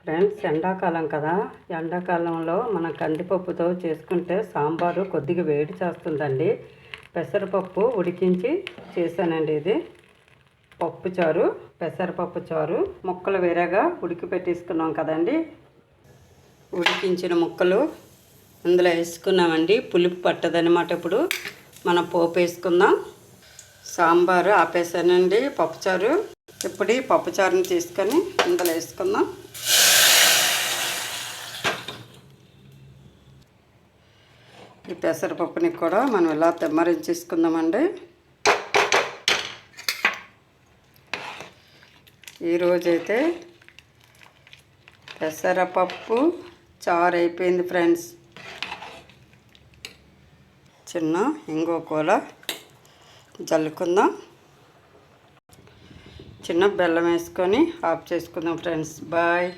Friends, ఎండాకాలం కదా. ఎండాకాలంలో మన కందిపప్పుతో చేసుకుంటే సాంబారు కొద్దిగా వేడి చేస్తుందండి. పెసరపప్పు ఉడికించి చేశానండి. ఇది పప్పుచారు, పెసరపప్పు చారు. ముక్కలు వేరేగా ఉడికి పెట్టేసుకున్నాం కదండి. ఉడికించిన ముక్కలు ఇందులో వేసుకున్నామండి. పులుపు పట్టదనమాట. ఇప్పుడు మనం పోపు వేసుకుందాం. సాంబారు ఆపేసానండి. పప్పుచారు. ఇప్పుడు ఈ పప్పుచారుని తీసుకొని ఇందులో వేసుకుందాం. ఈ పెసరపప్పుని కూడా మనం ఇలా తెమ్మరించేసుకుందామండి. ఈరోజైతే పెసరపప్పు చారు అయిపోయింది ఫ్రెండ్స్. చిన్న ఇంగో కూర జల్లుకుందాం. చిన్న బెల్లం వేసుకొని ఆఫ్ చేసుకుందాం ఫ్రెండ్స్. బాయ్.